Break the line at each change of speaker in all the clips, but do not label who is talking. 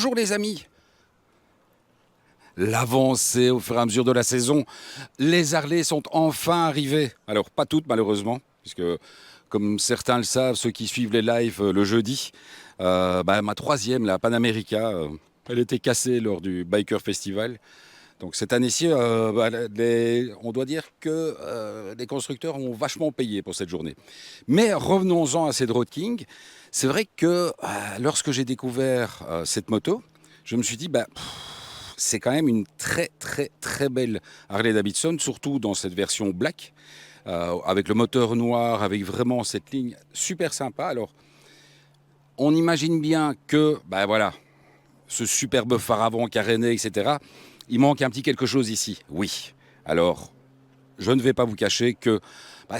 Bonjour les amis. L'avancée au fur et à mesure de la saison. Les Harley sont enfin arrivés. Alors pas toutes malheureusement, puisque comme certains le savent, ceux qui suivent les lives le jeudi, ma troisième, la Panamérica, elle était cassée lors du Biker Festival. Donc cette année-ci, on doit dire que les constructeurs ont vachement payé pour cette journée. Mais revenons-en à cette Road King. C'est vrai que lorsque j'ai découvert cette moto, je me suis dit, c'est quand même une très très très belle Harley Davidson, surtout dans cette version black, avec le moteur noir, avec vraiment cette ligne super sympa. Alors, on imagine bien que, ce superbe phare avant caréné, etc., il manque un petit quelque chose ici. Oui. Alors, je ne vais pas vous cacher que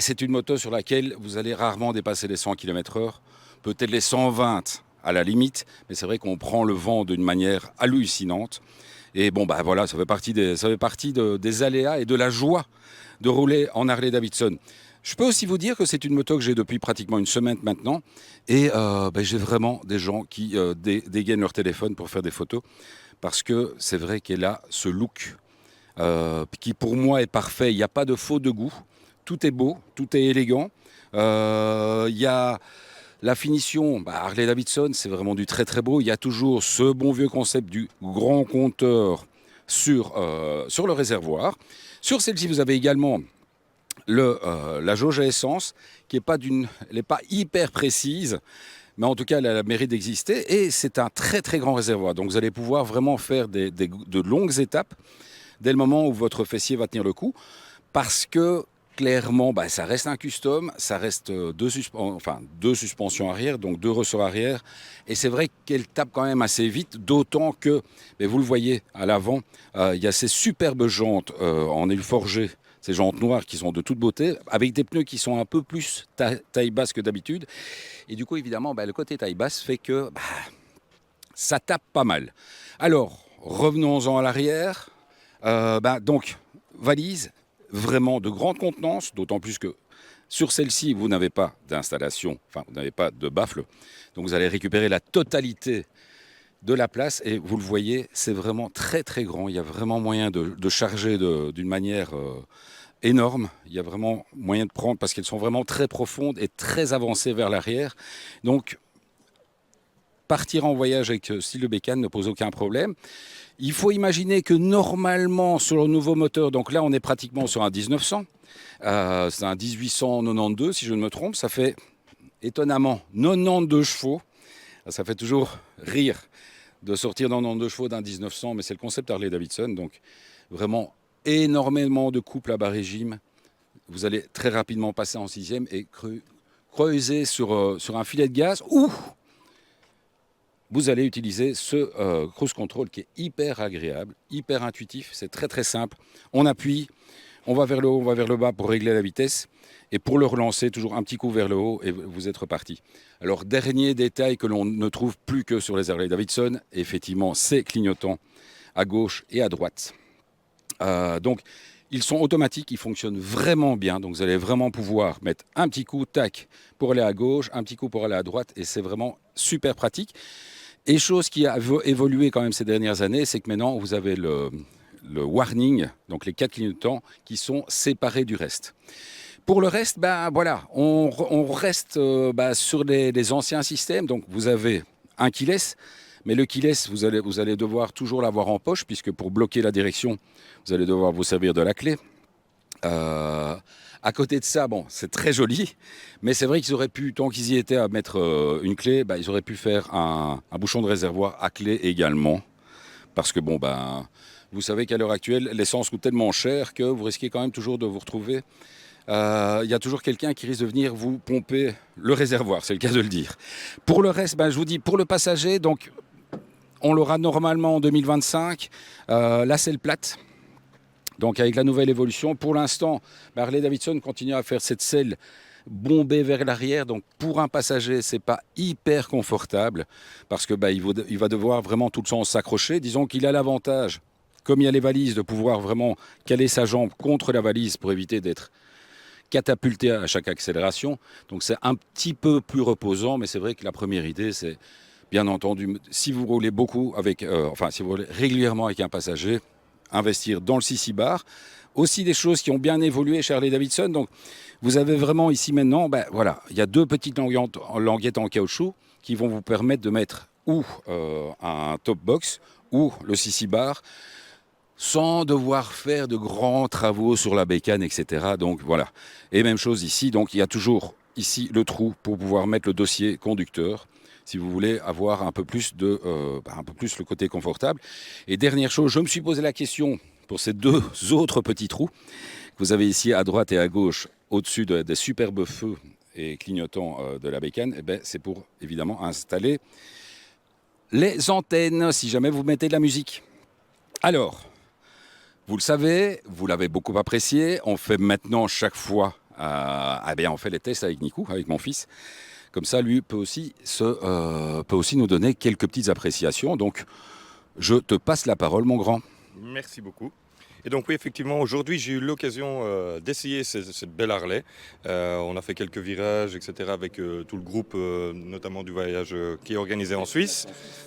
c'est une moto sur laquelle vous allez rarement dépasser les 100 km/h, peut-être les 120 à la limite, mais c'est vrai qu'on prend le vent d'une manière hallucinante. Et ça fait partie des aléas et de la joie de rouler en Harley Davidson. Je peux aussi vous dire que c'est une moto que j'ai depuis pratiquement une semaine maintenant. Et j'ai vraiment des gens qui dégainent leur téléphone pour faire des photos. Parce que c'est vrai qu'elle a ce look qui pour moi est parfait. Il n'y a pas de faux de goût. Tout est beau, tout est élégant. Il y a la finition, Harley Davidson, c'est vraiment du très très beau. Il y a toujours ce bon vieux concept du grand compteur sur le réservoir. Sur celle-ci, vous avez également la jauge à essence qui n'est pas hyper précise, mais en tout cas, elle a le mérite d'exister. Et c'est un très très grand réservoir. Donc vous allez pouvoir vraiment faire de longues étapes dès le moment où votre fessier va tenir le coup. Parce que clairement, ça reste un custom, ça reste deux suspensions arrière, donc deux ressorts arrière. Et c'est vrai qu'elle tape quand même assez vite, d'autant que, vous le voyez à l'avant, il y a ces superbes jantes en aile forgée, ces jantes noires qui sont de toute beauté, avec des pneus qui sont un peu plus taille basse que d'habitude. Et du coup, évidemment, le côté taille basse fait que ça tape pas mal. Alors, revenons-en à l'arrière. Donc, valise, vraiment de grande contenance, d'autant plus que sur celle-ci, vous n'avez pas d'installation, vous n'avez pas de baffle. Donc vous allez récupérer la totalité de la place et vous le voyez, c'est vraiment très très grand. Il y a vraiment moyen de charger d'une manière énorme. Il y a vraiment moyen de prendre parce qu'elles sont vraiment très profondes et très avancées vers l'arrière. Donc partir en voyage avec style de bécane ne pose aucun problème. Il faut imaginer que normalement, sur le nouveau moteur, donc là on est pratiquement sur un 1900, c'est un 1892 si je ne me trompe, ça fait étonnamment 92 chevaux. Ça fait toujours rire de sortir dans 92 chevaux d'un 1900, mais c'est le concept Harley Davidson, donc vraiment énormément de couple à bas régime. Vous allez très rapidement passer en sixième et creuser sur un filet de gaz ou vous allez utiliser ce cruise control qui est hyper agréable, hyper intuitif, c'est très très simple. On appuie, on va vers le haut, on va vers le bas pour régler la vitesse. Et pour le relancer, toujours un petit coup vers le haut et vous êtes reparti. Alors, dernier détail que l'on ne trouve plus que sur les Harley Davidson, effectivement, c'est clignotant à gauche et à droite. Donc, ils sont automatiques, ils fonctionnent vraiment bien. Donc, vous allez vraiment pouvoir mettre un petit coup, tac, pour aller à gauche, un petit coup pour aller à droite. Et c'est vraiment super pratique. Et chose qui a évolué quand même ces dernières années, c'est que maintenant, vous avez le warning, donc les 4 clignotants, qui sont séparés du reste. Pour le reste, on reste sur les anciens systèmes. Donc, vous avez un keyless, mais le keyless, vous allez devoir toujours l'avoir en poche, puisque pour bloquer la direction, vous allez devoir vous servir de la clé. À côté de ça, c'est très joli, mais c'est vrai qu'ils auraient pu, tant qu'ils y étaient à mettre une clé, ils auraient pu faire un bouchon de réservoir à clé également. Parce que vous savez qu'à l'heure actuelle, l'essence coûte tellement cher que vous risquez quand même toujours de vous retrouver. Il y a toujours quelqu'un qui risque de venir vous pomper le réservoir, c'est le cas de le dire. Pour le reste, je vous dis, pour le passager, donc on l'aura normalement en 2025. La selle plate. Donc avec la nouvelle évolution, pour l'instant, Harley Davidson continue à faire cette selle bombée vers l'arrière. Donc pour un passager, c'est pas hyper confortable parce que il va devoir vraiment tout le temps s'accrocher. Disons qu'il a l'avantage, comme il y a les valises, de pouvoir vraiment caler sa jambe contre la valise pour éviter d'être catapulté à chaque accélération. Donc c'est un petit peu plus reposant, mais c'est vrai que la première idée, c'est Bien entendu, si vous roulez beaucoup avec, si vous roulez régulièrement avec un passager, investir dans le CC bar. Aussi des choses qui ont bien évolué chez Harley-Davidson. Donc, vous avez vraiment ici maintenant, voilà, il y a deux petites languettes en caoutchouc qui vont vous permettre de mettre ou un top box ou le CC bar sans devoir faire de grands travaux sur la bécane, etc. Donc voilà. Et même chose ici. Donc il y a toujours ici le trou pour pouvoir mettre le dossier conducteur si vous voulez avoir un peu plus le côté confortable. Et dernière chose, je me suis posé la question pour ces deux autres petits trous que vous avez ici à droite et à gauche au-dessus des superbes feux et clignotants de la bécane. Eh ben, c'est pour évidemment installer les antennes si jamais vous mettez de la musique. Alors, vous le savez, vous l'avez beaucoup apprécié. On fait maintenant chaque fois, on fait les tests avec Nico, avec mon fils. Comme ça, lui peut aussi nous donner quelques petites appréciations. Donc, je te passe la parole, mon grand.
Merci beaucoup. Et donc oui, effectivement, aujourd'hui, j'ai eu l'occasion d'essayer cette belle Harley. On a fait quelques virages, etc. avec tout le groupe, notamment du voyage qui est organisé en Suisse.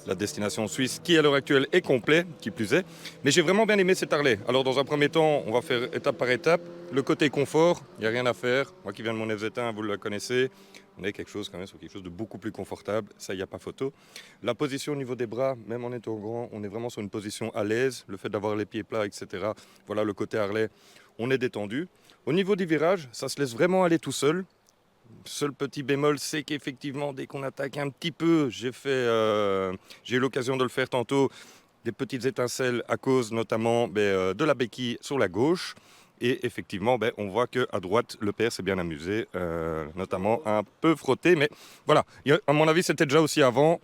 La destination suisse, qui à l'heure actuelle est complet, qui plus est. Mais j'ai vraiment bien aimé cette Harley. Alors dans un premier temps, on va faire étape par étape. Le côté confort, il n'y a rien à faire. Moi qui viens de mon FZ1, vous le connaissez. On est sur quelque chose de beaucoup plus confortable, ça il n'y a pas photo. La position au niveau des bras, même en étant grand, on est vraiment sur une position à l'aise. Le fait d'avoir les pieds plats, etc. Voilà le côté Harley, on est détendu. Au niveau du virage, ça se laisse vraiment aller tout seul. Seul petit bémol, c'est qu'effectivement, dès qu'on attaque un petit peu, j'ai eu l'occasion de le faire tantôt, des petites étincelles à cause notamment de la béquille sur la gauche. Et effectivement, on voit qu'à droite, le père s'est bien amusé, notamment un peu frotté. Mais voilà, à mon avis, c'était déjà aussi avant.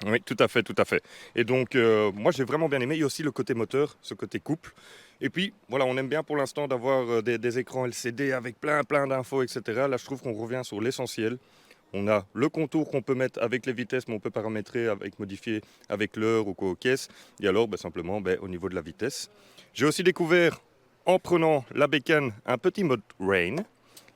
Oui, tout à fait, tout à fait. Et donc, moi, j'ai vraiment bien aimé. Il y a aussi le côté moteur, ce côté couple. Et puis, voilà, on aime bien pour l'instant d'avoir des écrans LCD avec plein d'infos, etc. Là, je trouve qu'on revient sur l'essentiel. On a le contour qu'on peut mettre avec les vitesses, mais on peut paramétrer, modifier avec l'heure ou quoi aux caisses. Et alors, simplement, au niveau de la vitesse. J'ai aussi découvert, en prenant la bécane, un petit mode rain,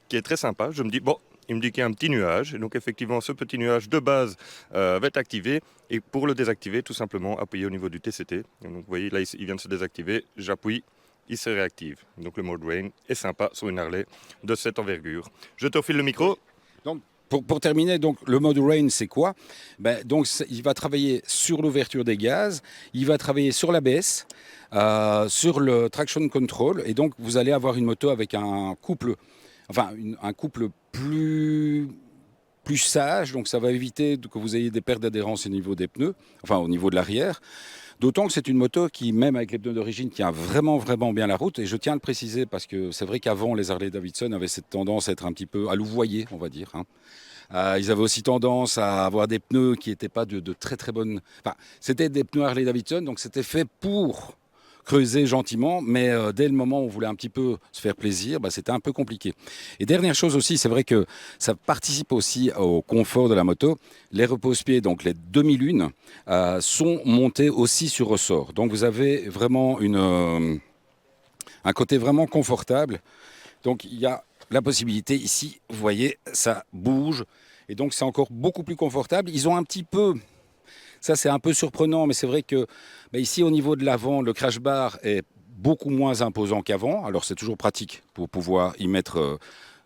qui est très sympa. Je me dis, il me dit qu'il y a un petit nuage. Et donc, effectivement, ce petit nuage de base va être activé. Et pour le désactiver, tout simplement, appuyer au niveau du TCT. Et donc, vous voyez, là, il vient de se désactiver. J'appuie, il se réactive. Donc, le mode rain est sympa sur une Harley de cette envergure. Je te refile le micro.
Donc, pour terminer, donc, le mode rain, c'est quoi? Il va travailler sur l'ouverture des gaz, il va travailler sur l'ABS, sur le traction control, et donc vous allez avoir une moto avec un couple plus sage, donc ça va éviter que vous ayez des pertes d'adhérence au niveau des pneus, au niveau de l'arrière. D'autant que c'est une moto qui, même avec les pneus d'origine, tient vraiment bien la route. Et je tiens à le préciser parce que c'est vrai qu'avant, les Harley-Davidson avaient cette tendance à être un petit peu à louvoyer, on va dire. Ils avaient aussi tendance à avoir des pneus qui n'étaient pas de très bonnes... C'était des pneus Harley-Davidson, donc c'était fait pour creuser gentiment, mais dès le moment où on voulait un petit peu se faire plaisir, c'était un peu compliqué. Et dernière chose aussi, c'est vrai que ça participe aussi au confort de la moto. Les repose-pieds, donc les demi-lunes, sont montés aussi sur ressort. Donc vous avez vraiment un côté vraiment confortable. Donc il y a la possibilité ici, vous voyez, ça bouge. Et donc c'est encore beaucoup plus confortable. Ils ont un petit peu... Ça, c'est un peu surprenant, mais c'est vrai que ici, au niveau de l'avant, le crash bar est beaucoup moins imposant qu'avant. Alors, c'est toujours pratique pour pouvoir y mettre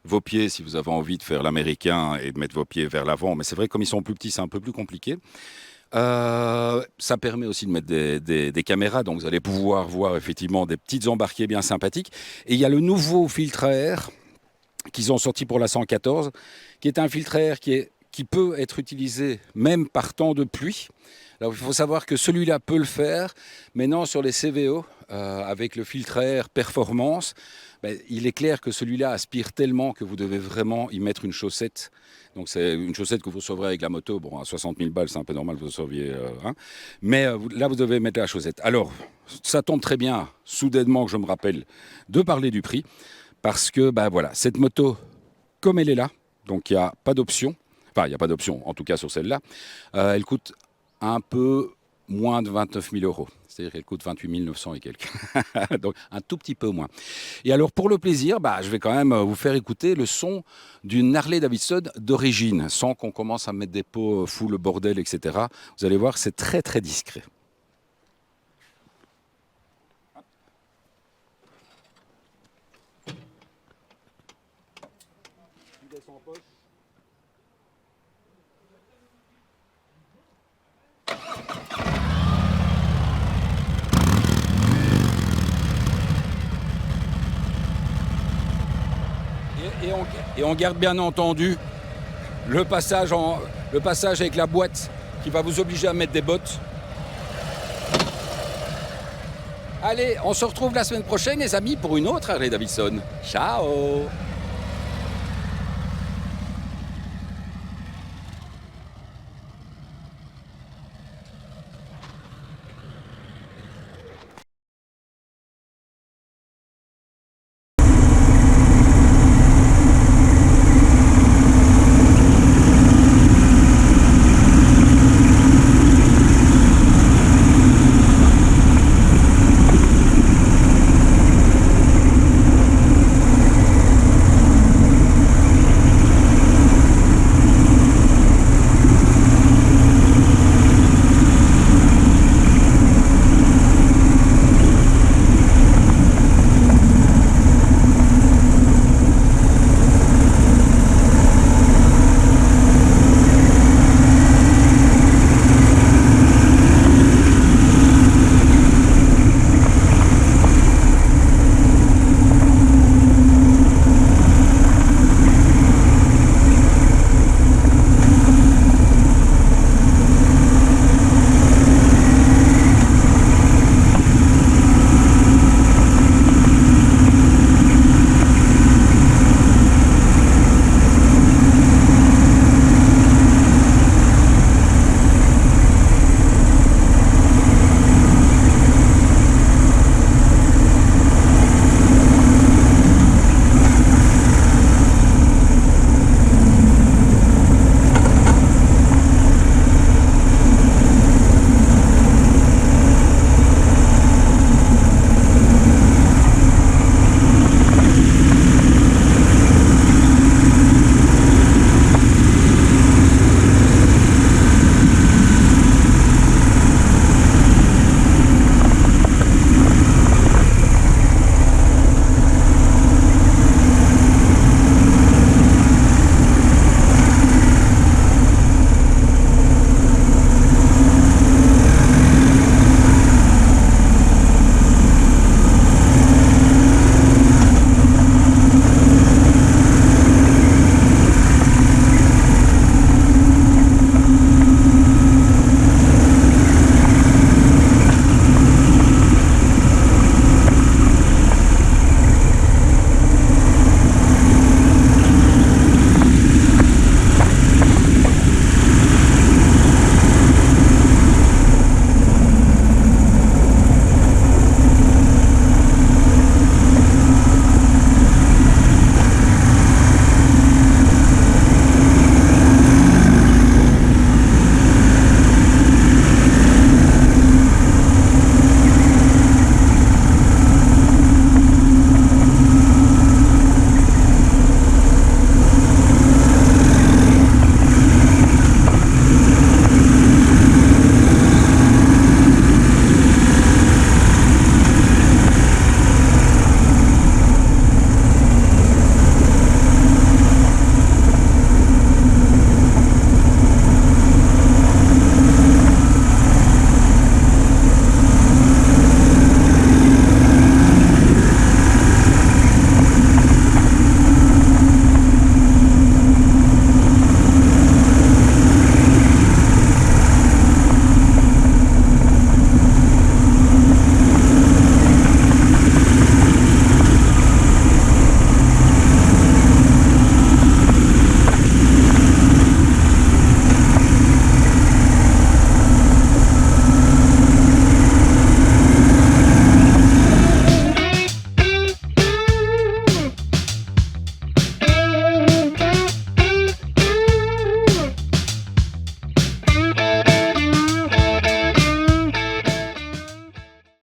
vos pieds si vous avez envie de faire l'américain et de mettre vos pieds vers l'avant. Mais c'est vrai que comme ils sont plus petits, c'est un peu plus compliqué. Ça permet aussi de mettre des caméras, donc vous allez pouvoir voir effectivement des petites embarquées bien sympathiques. Et il y a le nouveau filtre à air qu'ils ont sorti pour la 114, qui est un filtre à air qui peut être utilisé même par temps de pluie. Alors, il faut savoir que celui-là peut le faire. Maintenant, sur les CVO, avec le filtre à air performance, il est clair que celui-là aspire tellement que vous devez vraiment y mettre une chaussette. Donc, c'est une chaussette que vous recevrez avec la moto. Bon, à 60 000 balles, c'est un peu normal que vous receviez. Mais là, vous devez mettre la chaussette. Alors, ça tombe très bien, soudainement, que je me rappelle de parler du prix. Parce que, voilà, cette moto, comme elle est là, donc il n'y a pas d'option. Enfin, il n'y a pas d'option, en tout cas sur celle-là. Elle coûte un peu moins de 29 000 euros. C'est-à-dire qu'elle coûte 28 900 et quelques. Donc un tout petit peu moins. Et alors pour le plaisir, je vais quand même vous faire écouter le son d'une Harley Davidson d'origine, sans qu'on commence à mettre des pots full bordel, etc. Vous allez voir, c'est très très discret. Et on garde bien entendu le passage avec la boîte qui va vous obliger à mettre des bottes. Allez, on se retrouve la semaine prochaine les amis pour une autre Harley Davidson. Ciao!